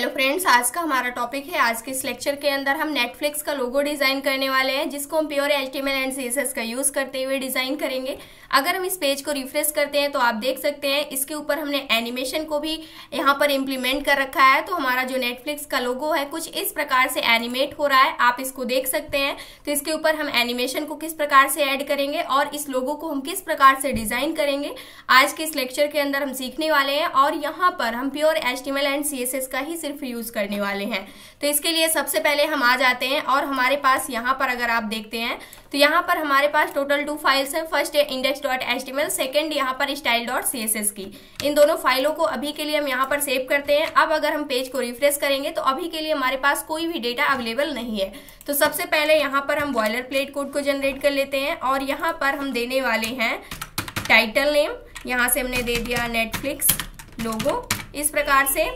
Hello friends, आज का हमारा टॉपिक है। आज के इस लेक्चर के अंदर हम नेटफ्लिक्स का लोगो डिजाइन करने वाले हैं, जिसको हम प्योर HTML एंड CSS का यूज करते हुए डिजाइन करेंगे। अगर हम इस पेज को रिफ्रेश करते हैं तो आप देख सकते हैं इसके ऊपर हमने एनिमेशन को भी यहाँ पर इम्प्लीमेंट कर रखा है। तो हमारा जो नेटफ्लिक्स का लोगो है कुछ इस प्रकार से एनिमेट हो रहा है, आप इसको देख सकते हैं। तो इसके ऊपर हम एनिमेशन को किस प्रकार से ऐड करेंगे और इस लोगो को हम किस प्रकार से डिजाइन करेंगे, आज के इस लेक्चर के अंदर हम सीखने वाले हैं। और यहाँ पर हम प्योर HTML एंड CSS का ही सिर्फ यूज करने वाले हैं। तो इसके लिए सबसे पहले हम आ जाते हैं और हमारे पास यहाँ पर अगर आप देखते हैं तो यहाँ पर हमारे पास टोटल 2 फाइल्स हैं। फर्स्ट है index.html, सेकंड यहाँ पर style.css की। इन दोनों फाइलों को अभी के लिए हम यहाँ पर सेव करते हैं। अब अगर हम पेज को रिफ्रेश करेंगे तो अभी के लिए हमारे पास कोई भी डेटा अवेलेबल नहीं है। तो सबसे पहले यहाँ पर हम बॉयलर प्लेट कोड को जनरेट कर लेते हैं और यहाँ पर हम देने वाले हैं टाइटल नेम। यहाँ से हमने दे दिया नेटफ्लिक्स लोगो इस प्रकार से,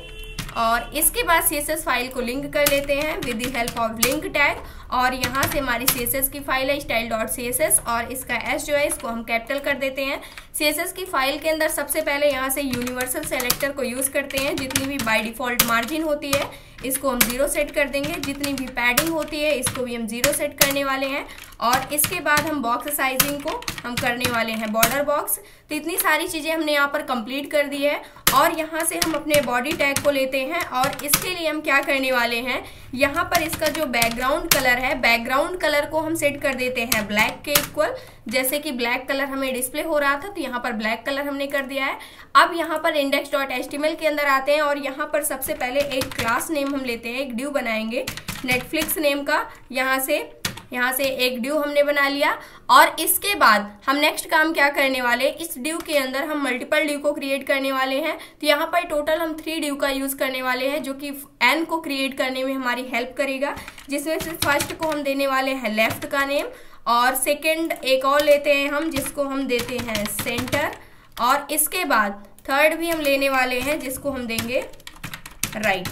और इसके बाद CSS फाइल को लिंक कर लेते हैं with the help of link tag. और यहाँ से हमारी CSS की फाइल है style.css और इसका S जो है इसको हम कैपिटल कर देते हैं। CSS की फाइल के अंदर सबसे पहले यहाँ से यूनिवर्सल सेलेक्टर को यूज करते हैं। जितनी भी बाय डिफॉल्ट मार्जिन होती है इसको हम 0 सेट कर देंगे, जितनी भी पैडिंग होती है इसको भी हम 0 सेट करने वाले हैं। और इसके बाद हम बॉक्स साइजिंग को हम करने वाले हैं बॉर्डर बॉक्स। तो इतनी सारी चीजें हमने यहाँ पर कंप्लीट कर दी है। और यहाँ से हम अपने बॉडी टैग को लेते हैं और इसके लिए हम क्या करने वाले हैं, यहाँ पर इसका जो बैकग्राउंड कलर है, बैकग्राउंड कलर को हम सेट कर देते हैं ब्लैक के इक्वल। जैसे कि ब्लैक कलर हमें डिस्प्ले हो रहा था तो यहाँ पर ब्लैक कलर हमने कर दिया है। अब यहाँ पर index.html के अंदर आते हैं और यहाँ पर सबसे पहले एक क्लास नेम हम लेते हैं, एक ड्यू बनाएंगे नेटफ्लिक्स नेम का। यहाँ से एक ड्यू हमने बना लिया। और इसके बाद हम नेक्स्ट काम क्या करने वाले, इस ड्यू के अंदर हम मल्टीपल ड्यू को क्रिएट करने वाले हैं। तो यहाँ पर टोटल हम 3 ड्यू का यूज करने वाले हैं, जो कि n को क्रिएट करने में हमारी हेल्प करेगा। जिसमें से फर्स्ट को हम देने वाले हैं लेफ्ट का नेम, और सेकेंड एक और लेते हैं हम जिसको हम देते हैं सेंटर, और इसके बाद थर्ड भी हम लेने वाले हैं जिसको हम देंगे राइट।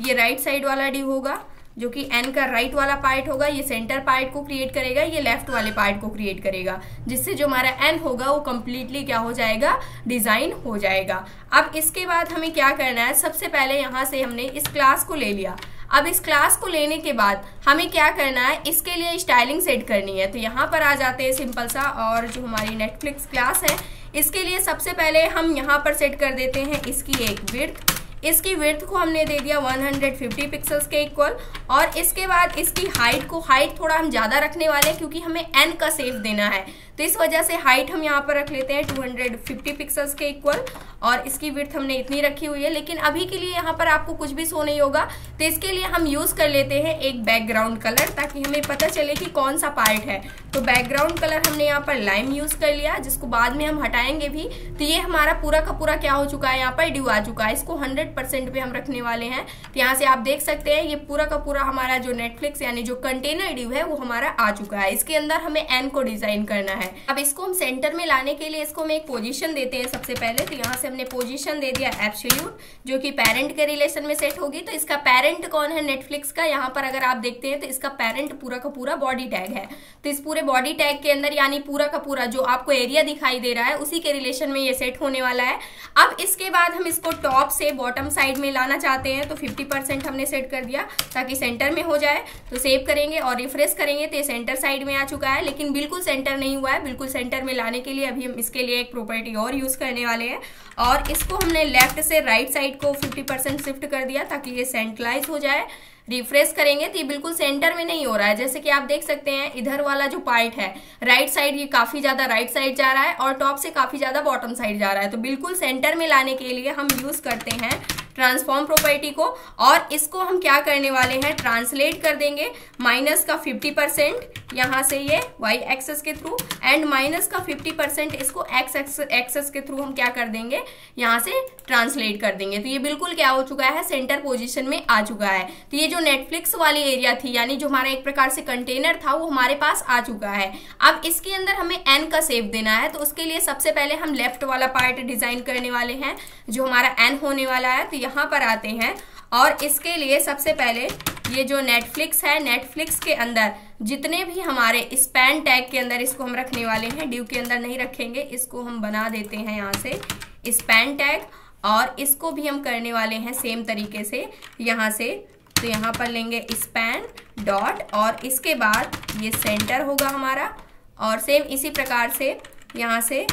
ये राइट साइड वाला ड्यू होगा जो कि n का राइट वाला पार्ट होगा, ये सेंटर पार्ट को क्रिएट करेगा, ये लेफ्ट वाले पार्ट को क्रिएट करेगा, जिससे जो हमारा n होगा वो कंप्लीटली क्या हो जाएगा, डिजाइन हो जाएगा। अब इसके बाद हमें क्या करना है, सबसे पहले यहाँ से हमने इस क्लास को ले लिया। अब इस क्लास को लेने के बाद हमें क्या करना है, इसके लिए स्टाइलिंग सेट करनी है। तो यहाँ पर आ जाते हैं सिंपल सा, और जो हमारी नेटफ्लिक्स क्लास है इसके लिए सबसे पहले हम यहाँ पर सेट कर देते हैं इसकी एक विड्थ। इसकी विड्थ को हमने दे दिया 150 पिक्सल्स के इक्वल। और इसके बाद इसकी हाइट थोड़ा हम ज्यादा रखने वाले हैं क्योंकि हमें n का सेव देना है। तो इस वजह से हाइट हम यहाँ पर रख लेते हैं 250 पिक्सल्स के इक्वल। और इसकी विड्थ हमने इतनी रखी हुई है, लेकिन अभी के लिए यहाँ पर आपको कुछ भी शो नहीं होगा। तो इसके लिए हम यूज कर लेते हैं एक बैकग्राउंड कलर, ताकि हमें पता चले कि कौन सा पार्ट है। तो बैकग्राउंड कलर हमने यहाँ पर लाइम यूज कर लिया, जिसको बाद में हम हटाएंगे भी। तो ये हमारा पूरा का पूरा क्या हो चुका है, यहाँ पर ड्यू आ चुका है। इसको 100% पे हम रखने वाले हैं। तो यहाँ से आप देख सकते हैं ये पूरा का पूरा हमारा जो नेटफ्लिक्स यानी जो कंटेनर ड्यू है वो हमारा आ चुका है। इसके अंदर हमें n को डिजाइन करना है। अब इसको हम सेंटर में लाने के लिए इसको हम एक पोजीशन देते हैं सबसे पहले। तो यहाँ से हमने पोजीशन दे दिया एब्सोल्यूट, जो कि पेरेंट के रिलेशन में सेट होगी। तो इसका पेरेंट कौन है नेटफ्लिक्स का, यहाँ पर अगर आप देखते हैं तो इसका पेरेंट पूरा का पूरा बॉडी टैग है। तो इस पूरे बॉडी टैग के अंदर यानी पूरा का पूरा जो आपको एरिया दिखाई दे रहा है उसी के रिलेशन में ये सेट होने वाला है। अब इसके बाद हम इसको टॉप से बॉटम साइड में लाना चाहते हैं, तो 50% हमने सेट कर दिया ताकि सेंटर में हो जाए। तो सेव करेंगे और रिफ्रेश करेंगे तो ये सेंटर साइड में आ चुका है, लेकिन बिल्कुल सेंटर नहीं हुआ है। बिल्कुल सेंटर में लाने के लिए अभी हम इसके लिए एक प्रॉपर्टी और यूज करने वाले हैं। और इसको हमने लेफ्ट से राइट साइड को 50% शिफ्ट कर दिया ताकि ये सेंट्रलाइज हो जाए। रिफ्रेश करेंगे तो ये बिल्कुल सेंटर में नहीं हो रहा है। जैसे कि आप देख सकते हैं इधर वाला जो पार्ट है राइट साइड, ये काफी ज्यादा राइट साइड जा रहा है और टॉप से काफी ज्यादा बॉटम साइड जा रहा है। तो बिल्कुल सेंटर में लाने के लिए हम यूज करते हैं ट्रांसफॉर्म प्रॉपर्टी को। और इसको हम क्या करने वाले हैं, ट्रांसलेट कर देंगे माइनस का 50% यहाँ से ये y एक्सेस के थ्रू, एंड माइनस का 50% इसको x एक्सेस के थ्रू हम क्या कर देंगे, यहाँ से ट्रांसलेट कर देंगे। तो ये बिल्कुल क्या हो चुका है, सेंटर पोजीशन में आ चुका है। तो ये जो नेटफ्लिक्स वाली एरिया थी यानी जो हमारा एक प्रकार से कंटेनर था वो हमारे पास आ चुका है। अब इसके अंदर हमें n का सेव देना है। तो उसके लिए सबसे पहले हम लेफ्ट वाला पार्ट डिजाइन करने वाले हैं जो हमारा n होने वाला है। तो यहाँ पर आते हैं और इसके लिए सबसे पहले ये जो नेटफ्लिक्स है, नेटफ्लिक्स के अंदर जितने भी हमारे स्पैन टैग के अंदर इसको हम रखने वाले हैं, ड्यू के अंदर नहीं रखेंगे, इसको हम बना देते हैं यहाँ से स्पैन टैग। और इसको भी हम करने वाले हैं सेम तरीके से यहाँ से। तो यहाँ पर लेंगे स्पैन डॉट और इसके बाद ये सेंटर होगा हमारा, और सेम इसी प्रकार से यहाँ से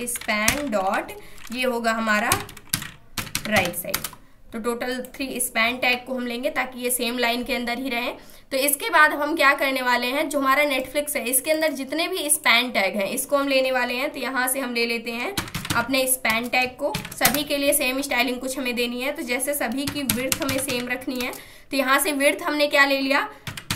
स्पैन डॉट ये होगा हमारा राइट साइड। तो टोटल 3 स्पैन टैग को हम लेंगे ताकि ये सेम लाइन के अंदर ही रहें। तो इसके बाद हम क्या करने वाले हैं, जो हमारा नेटफ्लिक्स है इसके अंदर जितने भी स्पैन टैग हैं इसको हम लेने वाले हैं। तो यहाँ से हम ले लेते हैं अपने स्पैन टैग को। सभी के लिए सेम स्टाइलिंग कुछ हमें देनी है, तो जैसे सभी की विड्थ हमें सेम रखनी है। तो यहाँ से विड्थ हमने क्या ले लिया,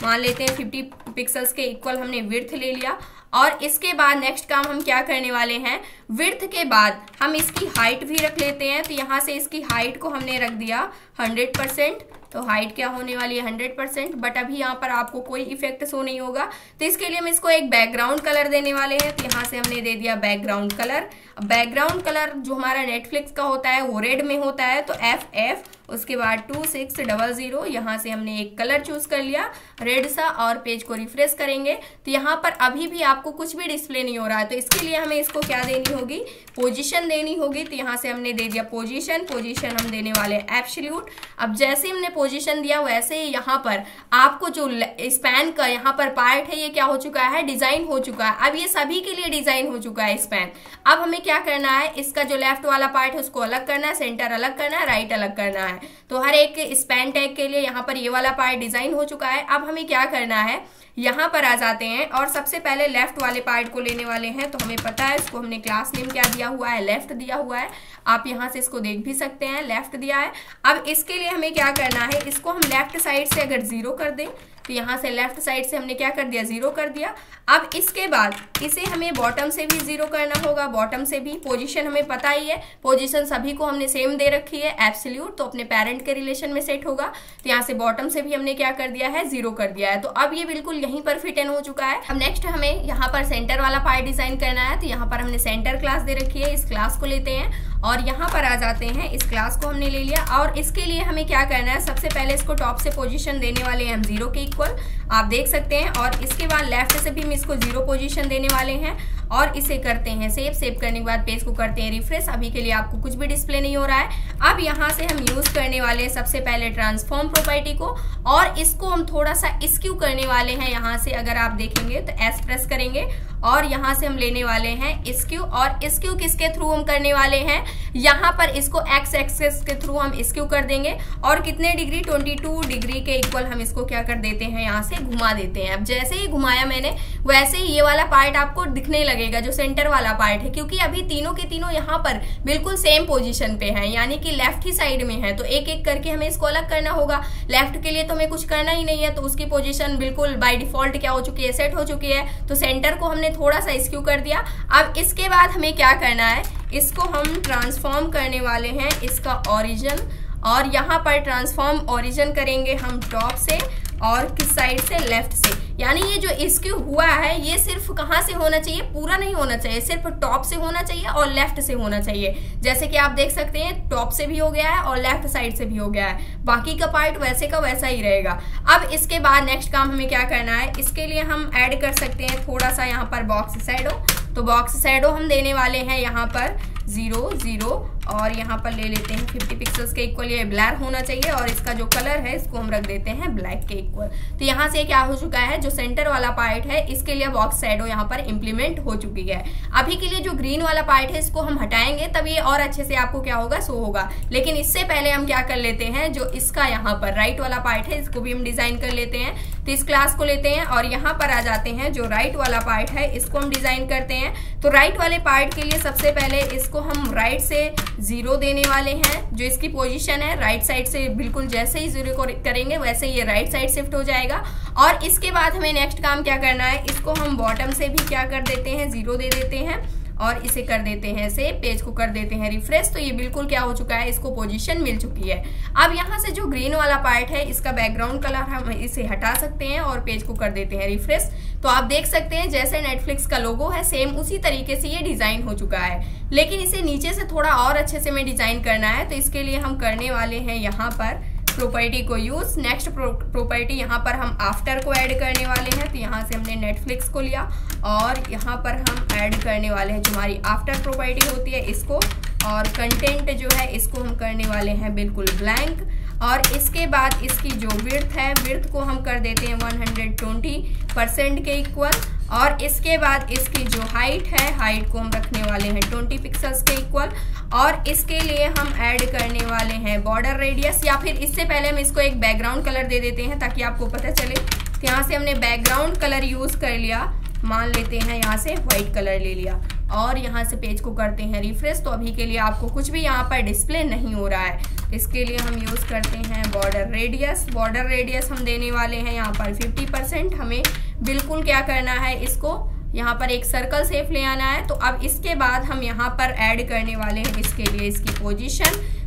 मान लेते हैं 50 पिक्सल्स के इक्वल हमने विड्थ ले लिया। और इसके बाद नेक्स्ट काम हम क्या करने वाले हैं, विड्थ के बाद हम इसकी हाइट भी रख लेते हैं। तो यहाँ से इसकी हाइट को हमने रख दिया 100%। तो हाइट क्या होने वाली है 100%, बट अभी यहाँ पर आपको कोई इफेक्ट शो नहीं होगा। तो इसके लिए हम इसको एक बैकग्राउंड कलर देने वाले हैं। तो यहाँ से हमने दे दिया बैकग्राउंड कलर। बैकग्राउंड कलर जो हमारा नेटफ्लिक्स का होता है वो रेड में होता है। तो FF उसके बाद 2600 यहाँ से हमने एक कलर चूज कर लिया रेड सा, और पेज को रिफ्रेश करेंगे तो यहाँ पर अभी भी आपको कुछ भी डिस्प्ले नहीं हो रहा है। तो इसके लिए हमें इसको क्या देनी होगी, पोजीशन देनी होगी। तो यहाँ से हमने दे दिया पोजीशन हम देने वाले एब्सोल्यूट। अब जैसे हमने पोजीशन दिया वैसे ही यहाँ पर आपको जो स्पैन का यहाँ पर पार्ट है ये क्या हो चुका है, डिजाइन हो चुका है। अब ये सभी के लिए डिजाइन हो चुका है स्पैन। अब हमें क्या करना है, इसका जो लेफ्ट वाला पार्ट है उसको अलग करना है, सेंटर अलग करना है, राइट अलग करना है। तो हर एक स्पैन टैग के लिए यहाँ पर ये वाला पार्ट डिजाइन हो चुका है। अब हमें क्या करना है, यहाँ पर आ जाते हैं और सबसे पहले लेफ्ट वाले पार्ट को लेने वाले हैं। तो हमें पता है इसको हमने क्लास नेम क्या दिया हुआ है, लेफ्ट दिया हुआ है। आप यहाँ से इसको देख भी सकते हैं, लेफ्ट दिया है। अब इसके लिए हमें क्या करना है, इसको हम लेफ्ट साइड से अगर 0 कर दें, तो यहाँ से लेफ्ट साइड से हमने क्या कर दिया, 0 कर दिया। अब इसके बाद इसे हमें बॉटम से भी 0 करना होगा, बॉटम से भी। पोजीशन हमें पता ही है, पोजीशन सभी को हमने सेम दे रखी है एब्सोल्यूट, तो अपने पेरेंट के रिलेशन में सेट होगा। तो यहाँ से बॉटम से भी हमने क्या कर दिया है, 0 कर दिया है। तो अब ये बिल्कुल यहीं पर फिट इन हो चुका है। अब नेक्स्ट हमें यहाँ पर सेंटर वाला पार्ट डिजाइन करना है। तो यहाँ पर हमने सेंटर क्लास दे रखी है, इस क्लास को लेते हैं और यहाँ पर आ जाते हैं। इस क्लास को हमने ले लिया और इसके लिए हमें क्या करना है, सबसे पहले इसको टॉप से पोजीशन देने वाले हैं हम 0 के इक्वल, आप देख सकते हैं। और इसके बाद लेफ्ट से भी हम इसको 0 पोजीशन देने वाले हैं और इसे करते हैं सेव करने के बाद पेज को करते हैं रिफ्रेश। अभी के लिए आपको कुछ भी डिस्प्ले नहीं हो रहा है। अब यहाँ से हम यूज करने वाले हैं सबसे पहले ट्रांसफॉर्म प्रॉपर्टी को, और इसको हम थोड़ा सा स्क्यू करने वाले हैं। यहाँ से अगर आप देखेंगे तो S प्रेस करेंगे और यहाँ से हम लेने वाले हैं स्क्यू। और स्क्यू किसके थ्रू हम करने वाले हैं, यहाँ पर इसको X एक्सिस के थ्रू हम स्क्यू कर देंगे और कितने डिग्री, 22 डिग्री के इक्वल हम इसको क्या कर देते हैं, यहाँ से घुमा देते हैं। अब जैसे ही घुमाया मैंने वैसे ही ये वाला पार्ट आपको दिखने लगेगा जो सेंटर वाला पार्ट है, क्योंकि अभी तीनों के तीनों यहाँ पर बिल्कुल सेम पोजीशन पे हैं, यानी कि लेफ्ट ही साइड में है। तो एक एक करके हमें इसको अलग करना होगा। लेफ्ट के लिए तो हमें कुछ करना ही नहीं है, तो उसकी पोजीशन बिल्कुल बाय डिफॉल्ट क्या हो चुकी है, सेट हो चुकी है। तो सेंटर को हमने थोड़ा सा स्क्यू कर दिया। अब इसके बाद हमें क्या करना है, इसको हम ट्रांसफॉर्म करने वाले हैं इसका ओरिजिन, और यहाँ पर ट्रांसफॉर्म ओरिजिन करेंगे हम टॉप से और किस साइड से, लेफ्ट से। यानी ये जो स्क्यू हुआ है ये सिर्फ कहाँ से होना चाहिए, पूरा नहीं होना चाहिए, सिर्फ टॉप से होना चाहिए और लेफ्ट से होना चाहिए। जैसे कि आप देख सकते हैं टॉप से भी हो गया है और लेफ्ट साइड से भी हो गया है, बाकी का पार्ट वैसे का वैसा ही रहेगा। अब इसके बाद नेक्स्ट काम हमें क्या करना है, इसके लिए हम ऐड कर सकते हैं थोड़ा सा यहाँ पर बॉक्स शैडो। तो बॉक्स शैडो हम देने वाले हैं यहाँ पर 0 0 और यहाँ पर ले लेते हैं 50 पिक्सल्स के इक्वल। ये ब्लैक होना चाहिए और इसका जो कलर है इसको हम रख देते हैं ब्लैक के इक्वल। तो यहाँ से क्या हो चुका है, जो सेंटर वाला पार्ट है इसके लिए बॉक्स शैडो यहाँ पर इम्प्लीमेंट हो चुकी है। अभी के लिए जो ग्रीन वाला पार्ट है इसको हम हटाएंगे तब ये और अच्छे से आपको क्या होगा, शो होगा। लेकिन इससे पहले हम क्या कर लेते हैं, जो इसका यहाँ पर राइट वाला पार्ट है इसको भी हम डिजाइन कर लेते हैं। तो इस क्लास को लेते हैं और यहाँ पर आ जाते हैं, जो राइट वाला पार्ट है इसको हम डिजाइन करते हैं। तो राइट वाले पार्ट के लिए सबसे पहले इसको हम राइट से 0 देने वाले हैं। जो इसकी पोजीशन है राइट साइड से, बिल्कुल जैसे ही 0 को करेंगे वैसे ही ये राइट साइड शिफ्ट हो जाएगा। और इसके बाद हमें नेक्स्ट काम क्या करना है, इसको हम बॉटम से भी क्या कर देते हैं, 0 दे देते हैं और इसे कर देते हैं सेव, पेज को कर देते हैं रिफ्रेश। तो ये बिल्कुल क्या हो चुका है, इसको पोजीशन मिल चुकी है। अब यहाँ से जो ग्रीन वाला पार्ट है इसका बैकग्राउंड कलर हम इसे हटा सकते हैं और पेज को कर देते हैं रिफ्रेश। तो आप देख सकते हैं जैसे नेटफ्लिक्स का लोगो है सेम उसी तरीके से ये डिजाइन हो चुका है। लेकिन इसे नीचे से थोड़ा और अच्छे से हमें डिजाइन करना है, तो इसके लिए हम करने वाले हैं यहाँ पर प्रॉपर्टी को यूज। नेक्स्ट प्रॉपर्टी यहाँ पर हम आफ्टर को ऐड करने वाले हैं। तो यहाँ से हमने नेटफ्लिक्स को लिया और यहाँ पर हम ऐड करने वाले हैं जो हमारी आफ्टर प्रॉपर्टी होती है इसको। और कंटेंट जो है इसको हम करने वाले हैं बिल्कुल ब्लैंक। और इसके बाद इसकी जो विड्थ है, विड्थ को हम कर देते हैं 120% के इक्वल। और इसके बाद इसकी जो हाइट है, हाइट को हम रखने वाले हैं 20 पिक्सल्स के इक्वल। और इसके लिए हम ऐड करने वाले हैं बॉर्डर रेडियस, या फिर इससे पहले हम इसको एक बैकग्राउंड कलर दे देते हैं ताकि आपको पता चले। तो यहाँ से हमने बैकग्राउंड कलर यूज कर लिया, मान लेते हैं यहाँ से व्हाइट कलर ले लिया और यहाँ से पेज को करते हैं रिफ्रेश। तो अभी के लिए आपको कुछ भी यहाँ पर डिस्प्ले नहीं हो रहा है। इसके लिए हम यूज करते हैं बॉर्डर रेडियस। बॉर्डर रेडियस हम देने वाले हैं यहाँ पर 50%। हमें बिल्कुल क्या करना है, इसको यहाँ पर एक सर्कल शेप ले आना है। तो अब इसके बाद हम यहाँ पर ऐड करने वाले हैं इसके लिए इसकी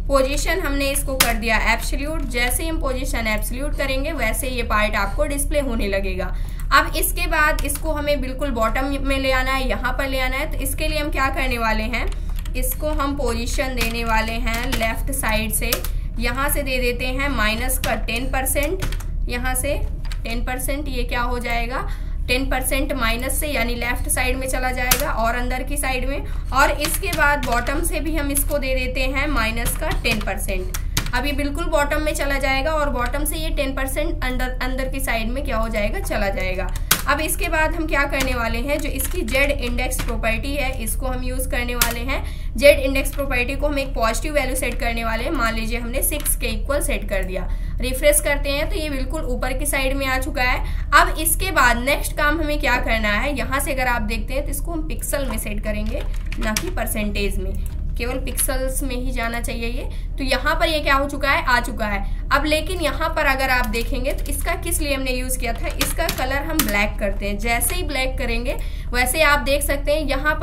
पोजीशन हमने इसको कर दिया एब्सोल्यूट। जैसे ही हम पोजीशन एब्सोल्यूट करेंगे वैसे ये पार्ट आपको डिस्प्ले होने लगेगा। अब इसके बाद इसको हमें बिल्कुल बॉटम में ले आना है, यहाँ पर ले आना है। तो इसके लिए हम क्या करने वाले हैं, इसको हम पोजीशन देने वाले हैं लेफ्ट साइड से। यहाँ से दे देते हैं माइनस का 10%, यहाँ से 10%, ये क्या हो जाएगा 10% माइनस से, यानी लेफ्ट साइड में चला जाएगा और अंदर की साइड में। और इसके बाद बॉटम से भी हम इसको दे देते हैं माइनस का 10%। अब ये बिल्कुल बॉटम में चला जाएगा और बॉटम से ये 10% अंदर की साइड में क्या हो जाएगा, चला जाएगा। अब इसके बाद हम क्या करने वाले हैं, जो इसकी जेड इंडेक्स प्रॉपर्टी है इसको हम यूज करने वाले हैं। जेड इंडेक्स प्रॉपर्टी को हम एक पॉजिटिव वैल्यू सेट करने वाले हैं। मान लीजिए हमने 6 के इक्वल सेट कर दिया। रिफ्रेश करते हैं तो ये बिल्कुल ऊपर की साइड में आ चुका है। अब इसके बाद नेक्स्ट काम हमें क्या करना है, यहाँ से अगर आप देखते हैं तो इसको हम पिक्सल में सेट करेंगे, ना कि परसेंटेज में। केवल पिक्सल्स में ही जाना चाहिए ये। तो यहाँ पर ये क्या हो चुका है, आ चुका है। अब लेकिन यहाँ पर अगर आप देखेंगे तो इसका किस लिए हमने यूज किया था, इसका कलर हम ब्लैक करते हैं। जैसे ही ब्लैक करेंगे वैसे आप देख सकते हैं यहाँ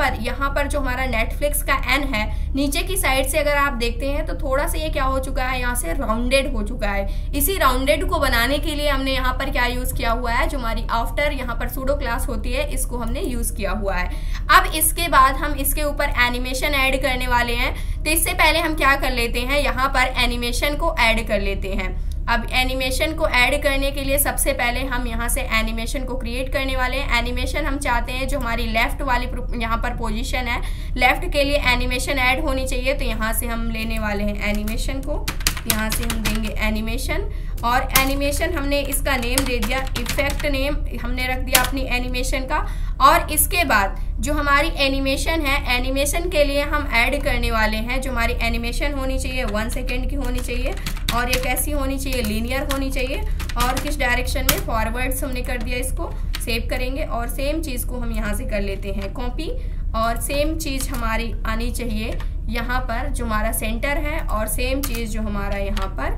पर जो हमारा नेटफ्लिक्स का एन है, नीचे की साइड से अगर आप देखते हैं तो थोड़ा सा ये क्या हो चुका है, यहाँ से राउंडेड हो चुका है। इसी राउंडेड को बनाने के लिए हमने यहाँ पर क्या यूज किया हुआ है, जो हमारी आफ्टर यहाँ पर सूडो क्लास होती है, इसको हमने यूज किया हुआ है। अब इसके बाद हम इसके ऊपर एनिमेशन ऐड करने वाले हैं। तो इससे पहले हम क्या कर लेते हैं, यहाँ पर एनिमेशन को ऐड कर लेते हैं। अब एनिमेशन को ऐड करने के लिए सबसे पहले हम यहाँ से एनिमेशन को क्रिएट करने वाले हैं। एनिमेशन हम चाहते हैं जो हमारी लेफ्ट वाली यहाँ पर पोजीशन है, लेफ्ट के लिए एनिमेशन ऐड होनी चाहिए। तो यहाँ से हम लेने वाले हैं एनिमेशन को, यहाँ से हम देंगे एनिमेशन। और एनिमेशन हमने इसका नेम दे दिया, इफेक्ट नेम हमने रख दिया अपनी एनिमेशन का। और इसके बाद जो हमारी एनिमेशन है, एनिमेशन के लिए हम ऐड करने वाले हैं, जो हमारी एनिमेशन होनी चाहिए 1 सेकेंड की होनी चाहिए और ये कैसी होनी चाहिए, लीनियर होनी चाहिए। और किस डायरेक्शन में, फॉरवर्ड्स हमने कर दिया, इसको सेव करेंगे। और सेम चीज़ को हम यहाँ से कर लेते हैं कॉपी। और सेम चीज़ हमारी आनी चाहिए यहाँ पर जो हमारा सेंटर है, और सेम चीज़ जो हमारा यहाँ पर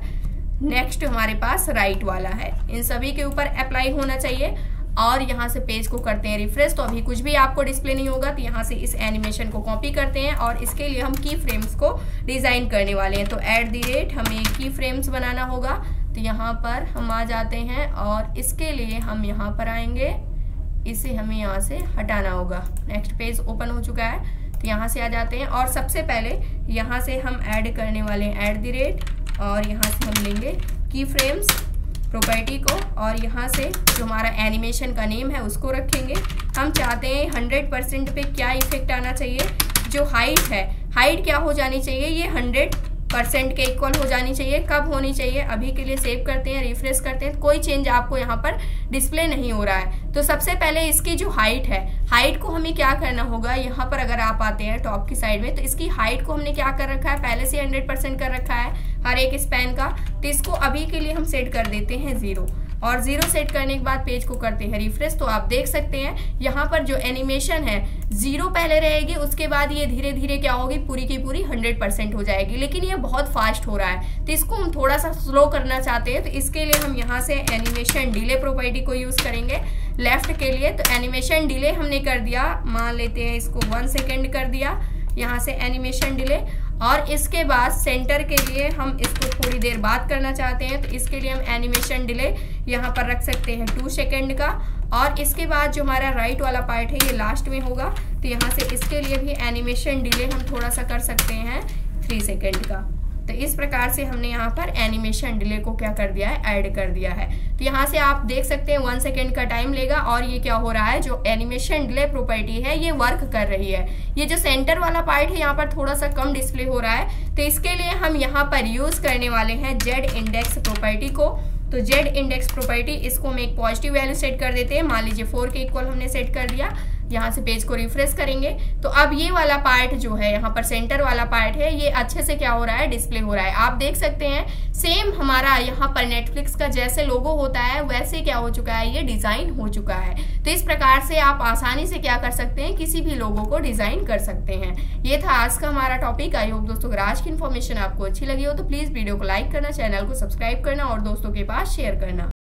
नेक्स्ट हमारे पास राइट वाला है, इन सभी के ऊपर अप्लाई होना चाहिए। और यहाँ से पेज को करते हैं रिफ्रेश। तो अभी कुछ भी आपको डिस्प्ले नहीं होगा। तो यहाँ से इस एनिमेशन को कॉपी करते हैं और इसके लिए हम की फ्रेम्स को डिज़ाइन करने वाले हैं। तो @ हमें की फ्रेम्स बनाना होगा। तो यहाँ पर हम आ जाते हैं और इसके लिए हम यहाँ पर आएंगे, इसे हमें यहाँ से हटाना होगा। नेक्स्ट पेज ओपन हो चुका है। तो यहाँ से आ जाते हैं और सबसे पहले यहाँ से हम ऐड करने वाले हैं @ और यहाँ से हम लेंगे की फ्रेम्स प्रॉपर्टी को और यहाँ से जो हमारा एनिमेशन का नेम है उसको रखेंगे। हम चाहते हैं 100% पे क्या इफेक्ट आना चाहिए, जो हाइट है, हाइट क्या हो जानी चाहिए, ये 100% के इक्वल हो जानी चाहिए। कब होनी चाहिए, अभी के लिए सेव करते हैं, रिफ्रेश करते हैं, कोई चेंज आपको यहाँ पर डिस्प्ले नहीं हो रहा है। तो सबसे पहले इसकी जो हाइट है, हाइट को हमें क्या करना होगा, यहाँ पर अगर आप आते हैं टॉप की साइड में, तो इसकी हाइट को हमने क्या कर रखा है, पहले से 100% कर रखा है हर एक स्पैन का। तो इसको अभी के लिए हम सेट कर देते हैं 0 और 0 सेट करने के बाद पेज को करते हैं रिफ्रेश। तो आप देख सकते हैं यहाँ पर जो एनिमेशन है 0 पहले रहेगी, उसके बाद ये धीरे धीरे क्या होगी, पूरी की पूरी 100% हो जाएगी। लेकिन ये बहुत फास्ट हो रहा है, तो इसको हम थोड़ा सा स्लो करना चाहते हैं। तो इसके लिए हम यहाँ से एनिमेशन डिले प्रॉपर्टी को यूज करेंगे लेफ्ट के लिए। तो एनिमेशन डिले हमने कर दिया, मान लेते हैं इसको 1 सेकेंड कर दिया यहाँ से एनिमेशन डिले। और इसके बाद सेंटर के लिए हम इसको थोड़ी देर बाद करना चाहते हैं। तो इसके लिए हम एनिमेशन डिले यहाँ पर रख सकते हैं 2 सेकेंड का। और इसके बाद जो हमारा राइट वाला पार्ट है ये लास्ट में होगा। तो यहाँ से इसके लिए भी एनिमेशन डिले हम थोड़ा सा कर सकते हैं 3 सेकेंड का। तो इस प्रकार से हमने यहाँ पर एनिमेशन डिले को क्या कर दिया है, ऐड कर दिया है। तो यहाँ से आप देख सकते हैं 1 सेकेंड का टाइम लेगा और ये क्या हो रहा है, जो एनिमेशन डिले प्रॉपर्टी है ये वर्क कर रही है। ये जो सेंटर वाला पार्ट है यहाँ पर थोड़ा सा कम डिस्प्ले हो रहा है, तो इसके लिए हम यहाँ पर यूज करने वाले हैं जेड इंडेक्स प्रॉपर्टी को। तो जेड इंडेक्स प्रॉपर्टी, इसको हम एक पॉजिटिव वैल्यू सेट कर देते हैं, मान लीजिए 4 के इक्वल हमने सेट कर दिया। यहाँ से पेज को रिफ्रेश करेंगे तो अब ये वाला पार्ट जो है यहाँ पर सेंटर वाला पार्ट है, ये अच्छे से क्या हो रहा है, डिस्प्ले हो रहा है। आप देख सकते हैं सेम हमारा यहाँ पर नेटफ्लिक्स का जैसे लोगो होता है वैसे क्या हो चुका है, ये डिजाइन हो चुका है। तो इस प्रकार से आप आसानी से क्या कर सकते हैं, किसी भी लोगो को डिजाइन कर सकते हैं। ये था आज का हमारा टॉपिक। आई होप दोस्तों अगर आज की इन्फॉर्मेशन आपको अच्छी लगी हो तो प्लीज वीडियो को लाइक करना, चैनल को सब्सक्राइब करना और दोस्तों के पास शेयर करना।